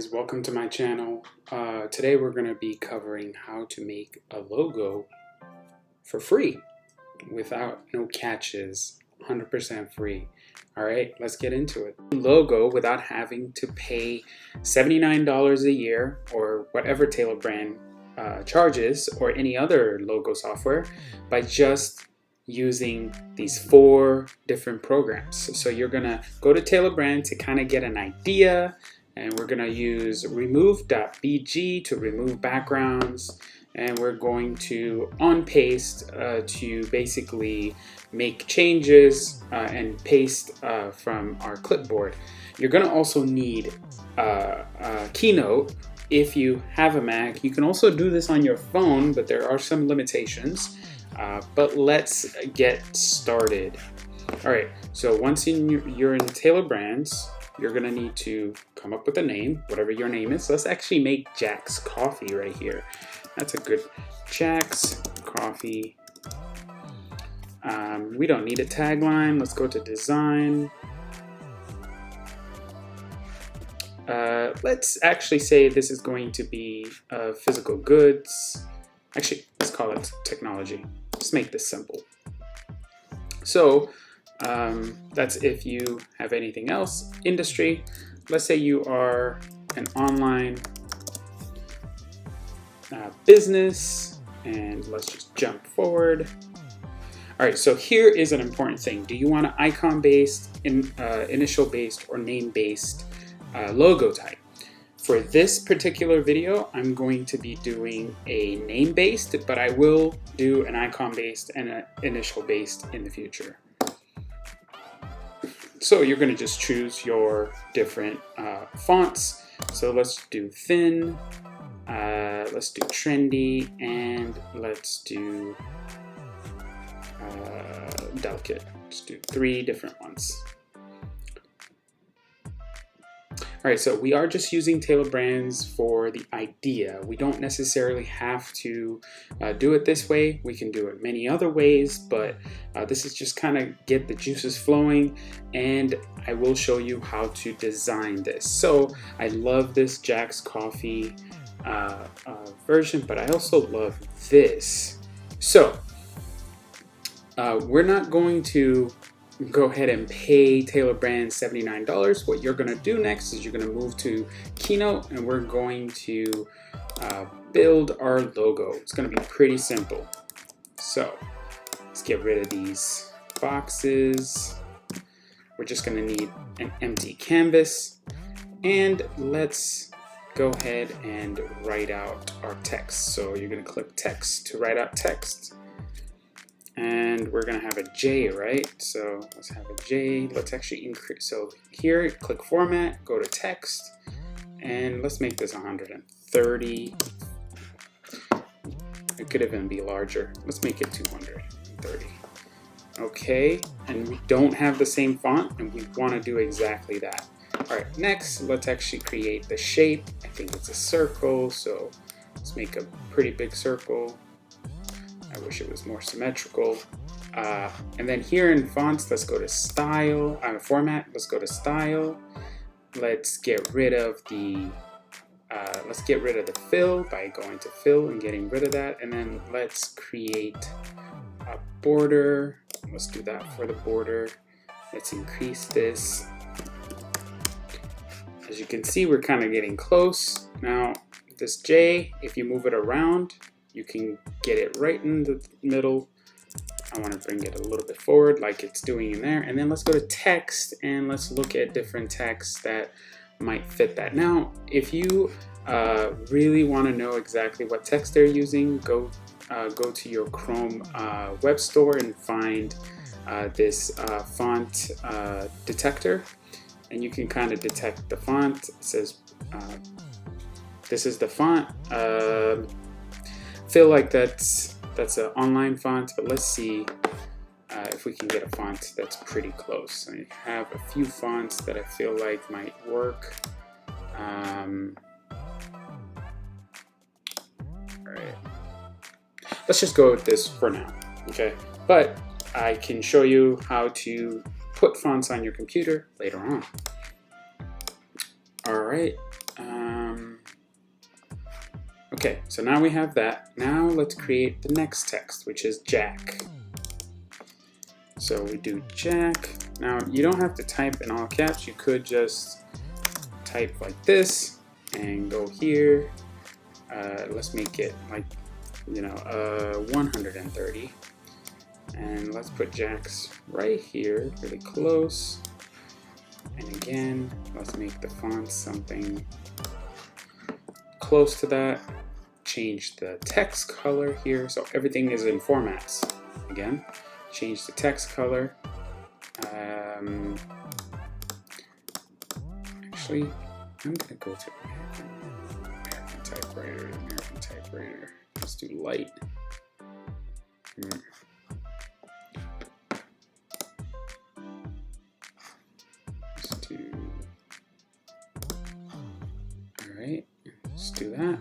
guys, welcome to my channel. Today we're going to be covering how to make a logo for free without no catches, 100% free. Alright, let's get into it. Logo without having to pay $79 a year or whatever Tailor brand charges, or any other logo software, by just using these 4 different programs. So you're gonna go to Tailor brand to kind of get an idea, and we're gonna use remove.bg to remove backgrounds, and we're going to on paste to basically make changes and paste from our clipboard. You're gonna also need Keynote. If you have a Mac, you can also do this on your phone, but there are some limitations. But let's get started. All right, so once you're in Tailor Brands, you're gonna need to come up with a name, whatever your name is. Let's actually make Jack's Coffee right here. That's a good Jack's Coffee. We don't need a tagline. Let's go to design. Let's actually say this is going to be physical goods. Actually, let's call it technology. Just make this simple. So that's if you have anything else. Industry, let's say you are an online business, and let's just jump forward. All right, so here is an important thing. Do you want an icon-based, initial-based, or name-based logo type? For this particular video, I'm going to be doing a name-based, but I will do an icon-based and an initial-based in the future. So you're going to just choose your different fonts. So let's do thin, let's do trendy, and let's do delicate. Let's do 3 different ones. All right, so we are just using Tailor Brands for the idea. We don't necessarily have to do it this way. We can do it many other ways, but this is just kind of get the juices flowing, and I will show you how to design this. So I love this Jack's Coffee version, but I also love this. So we're not going to go ahead and pay Tailor Brands $79. What you're going to do next is you're going to move to Keynote, and we're going to build our logo. It's going to be pretty simple. So let's get rid of these boxes. We're just going to need an empty canvas, and let's go ahead and write out our text. So you're going to click text to write out text. And we're gonna have a J, right? So let's have a J. Let's actually increase. So here, click format, go to text, and let's make this 130. It could even be larger. Let's make it 230. Okay, and we don't have the same font, and we want to do exactly that. All right, next, let's actually create the shape. I think it's a circle, so let's make a pretty big circle. I wish it was more symmetrical. And then here in fonts, let's go to style, format, let's go to style. Let's get rid of the fill by going to fill and getting rid of that. And then let's create a border. Let's do that for the border. Let's increase this. As you can see, we're kind of getting close. Now, this J, if you move it around, you can get it right in the middle. I want to bring it a little bit forward like it's doing in there. And then let's go to text, and let's look at different texts that might fit that. Now, if you really want to know exactly what text they're using, go to your Chrome web store and find this font detector. And you can kind of detect the font. It says, this is the font. Feel like that's an online font, but let's see if we can get a font that's pretty close. I have a few fonts that I feel like might work. All right, let's just go with this for now, okay? But I can show you how to put fonts on your computer later on. All right. Okay, so now we have that. Now let's create the next text, which is Jack. So we do Jack. Now you don't have to type in all caps. You could just type like this and go here. Let's make it like, 130. And let's put Jack's right here, really close. And again, let's make the font something close to that. Change the text color here, so everything is in formats. Again, change the text color. Actually, I'm gonna go to American typewriter. Let's do light. Let's do. All right, let's do that.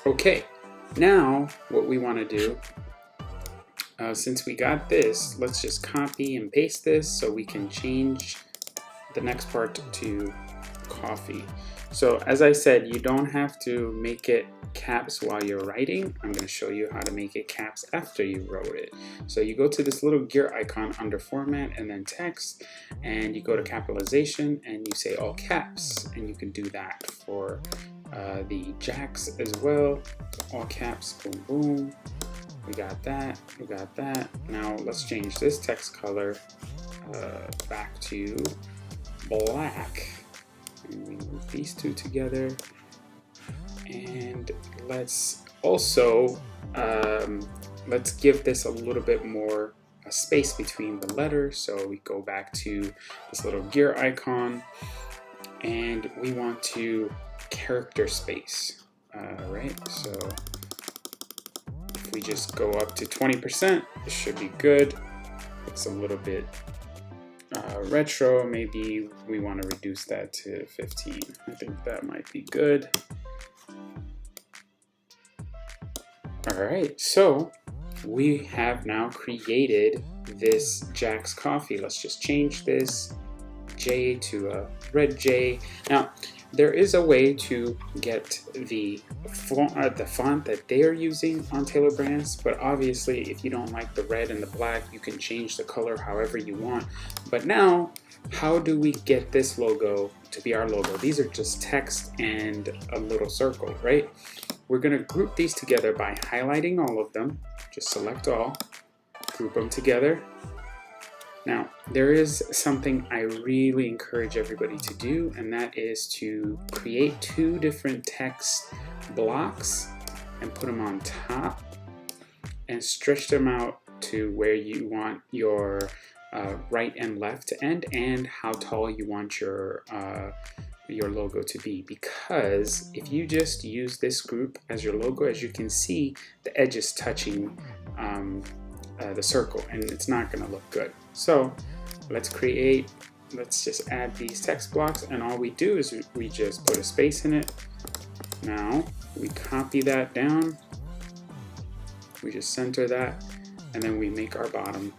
Okay, now what we want to do, since we got this, let's just copy and paste this so we can change the next part to coffee. So as I said, you don't have to make it caps while you're writing. I'm going to show you how to make it caps after you wrote it. So you go to this little gear icon under format and then text, and you go to capitalization and you say all caps, and you can do that for the Jacks as well. All caps, boom, boom. We got that, we got that. Now let's change this text color back to black. And we move these two together. And let's also, let's give this a little bit more space between the letters. So we go back to this little gear icon, and we want to character space, right? So if we just go up to 20%, it should be good. It's a little bit retro. Maybe we want to reduce that to 15. I think that might be good. All right, so we have now created this Jack's Coffee. Let's just change this J to a red J. Now, there is a way to get the font that they are using on Taylor Brands, but obviously if you don't like the red and the black, you can change the color however you want. But now, how do we get this logo to be our logo? These are just text and a little circle, right? We're gonna group these together by highlighting all of them. Just select all, group them together. Now, there is something I really encourage everybody to do, and that is to create two different text blocks and put them on top and stretch them out to where you want your right and left to end, and how tall you want your logo to be. Because if you just use this group as your logo, as you can see, the edge is touching the circle, and it's not going to look good. So let's just add these text blocks, and all we do is we just put a space in it. Now we copy that down, we just center that, and then we make our bottom.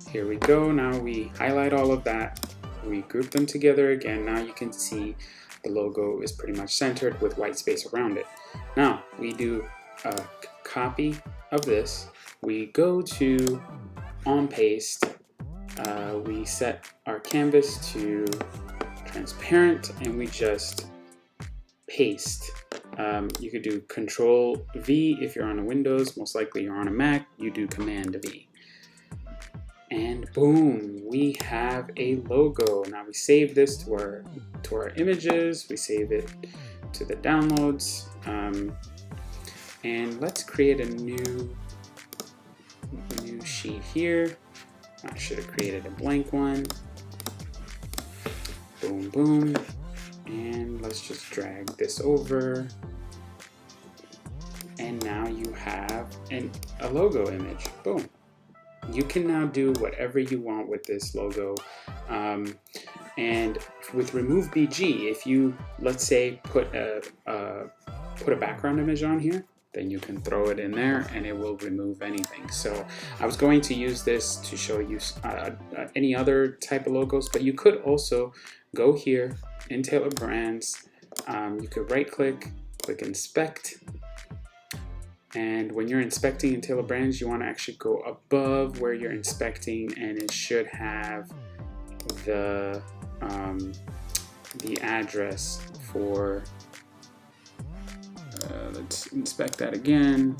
Here we go. Now we highlight all of that, we group them together again. Now you can see the logo is pretty much centered with white space around it. Now we do a copy of this, we go to on paste, we set our canvas to transparent, and we just paste. You could do Control V if you're on a Windows. Most likely you're on a Mac, you do Command V. And boom, we have a logo. Now we save this to our images, we save it to the downloads, and let's create a new sheet here. I should have created a blank one. Boom, boom. And let's just drag this over. and now you have a logo image. Boom. You can now do whatever you want with this logo. And with remove BG, if you, let's say, put a background image on here, then you can throw it in there and it will remove anything. So I was going to use this to show you any other type of logos, but you could also go here in Tailor Brands. You could right click inspect. And when you're inspecting in Tailor Brands, you want to actually go above where you're inspecting, and it should have the address for, let's inspect that again.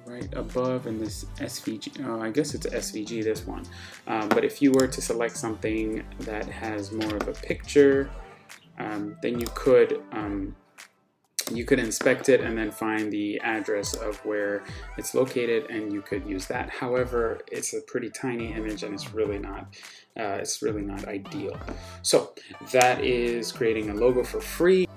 Right above in this SVG, oh, I guess it's SVG, this one. But if you were to select something that has more of a picture, then you could inspect it and then find the address of where it's located, and you could use that. However, it's a pretty tiny image and it's really not ideal. So that is creating a logo for free.